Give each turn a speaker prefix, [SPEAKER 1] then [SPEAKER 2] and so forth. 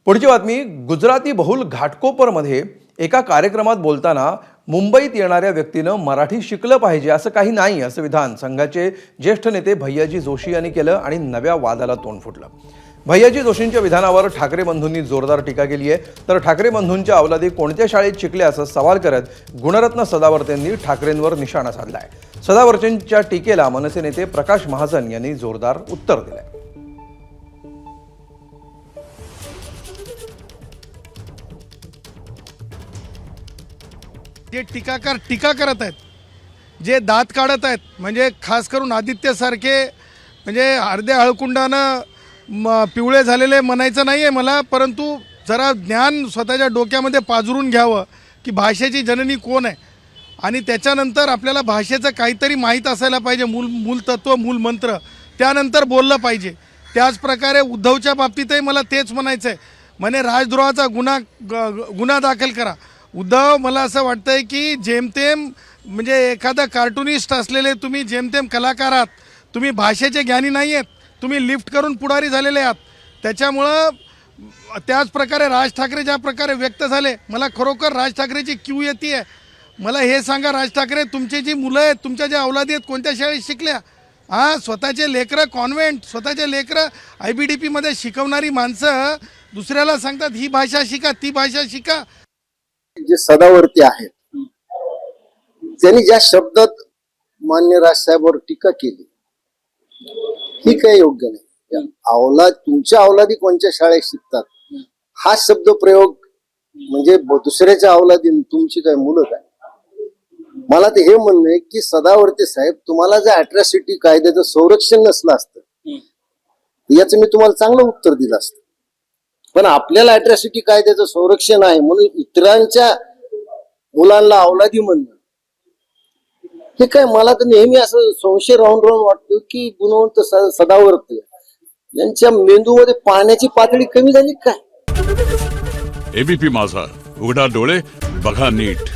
[SPEAKER 1] पुढची बातमी गुजराती बहुल घाटकोपरमध्ये एका कार्यक्रमात बोलताना मुंबईत येणाऱ्या व्यक्तीनं मराठी शिकलं पाहिजे असं काही नाही असं विधान संघाचे ज्येष्ठ नेते भैयाजी जोशी यांनी केलं आणि नव्या वादाला तोंड फुटलं। भैयाजी जोशींच्या विधानावर ठाकरे बंधूंनी जोरदार टीका केली आहे। तर ठाकरे बंधूंच्या अवलादी कोणत्या शाळेत शिकल्या असं सवाल करत गुणरत्न सदावर्तेंनी ठाकरेंवर निशाणा साधलाय। सदावर्तेंच्या टीकेला मनसे नेते प्रकाश महाजन यांनी जोरदार उत्तर दिलंय।
[SPEAKER 2] जे टीकाकार टीका करत आहेत, जे दात काढत आहेत, म्हणजे खास करून आदित्य सारखे म्हणजे अर्ध्या हळकुंडानं पिवळे झालेले म्हणायचं नाही आहे मला, परंतु जरा ज्ञान स्वतःच्या डोक्यामध्ये पाजरून घ्यावं की भाषेची जननी कोण आहे आणि त्याच्यानंतर आपल्याला भाषेचं काहीतरी माहीत असायला पाहिजे, मूल तत्व मूल मंत्र, त्यानंतर बोललं पाहिजे। त्याच प्रकारे उद्धवच्या बाबतीतही मला तेच म्हणायचं आहे, म्हणे राजद्रोहाचा गुन्हा दाखल करा। उद्धव, मला असं वाटतंय की जेमतेम म्हणजे एखादा कार्टूनिस्ट असलेले तुम्ही जेमतेम कलाकार आहात, तुम्ही भाषेचे ज्ञानी नाही आहेत, तुम्ही लिफ्ट करून पुढारी झालेले आहात। त्याच्यामुळं त्याच प्रकारे राज ठाकरे ज्या प्रकारे व्यक्त झाले, मला खरोखर राज ठाकरेची क्यू येते आहे। मला हे सांगा, राज ठाकरे तुमची जी मुलं आहेत, तुमच्या ज्या अवलादी आहेत, कोणत्या शाळेत शिकल्या? स्वतःचे लेकरं कॉन्व्हेंट, स्वतःचे लेकरं IBDPमध्ये शिकवणारी माणसं दुसऱ्याला सांगतात ही भाषा शिका, ती भाषा शिका।
[SPEAKER 3] जे सदावर्ती आहेत त्यांनी ज्या शब्दात मान्य राजसाहेबांवर टीका केली ही काही योग्य नाही। तुमच्या अवलादी कोणत्या शाळेत शिकतात हा शब्द प्रयोग म्हणजे दुसऱ्याच्या अवलादी तुमची काय मुलं काय? मला तर हे म्हणणं आहे की सदावर्ती साहेब, तुम्हाला जर अॅट्रॉसिटी कायद्याचं संरक्षण नसलं असतं याचं मी तुम्हाला चांगलं उत्तर दिलं असतं, पण आपल्याला अॅट्रॉसिटी कायद्याचं संरक्षण आहे म्हणून इतरांच्या मुलांना अवलादी म्हणणं हे काय, मला तर नेहमी असं संशय राहून वाटतो की गुणवंत सदावर्ते यांच्या मेंदूमध्ये पाण्याची पातळी कमी झाली काय?
[SPEAKER 4] ABP माझा, उघडा डोळे बघा नीट।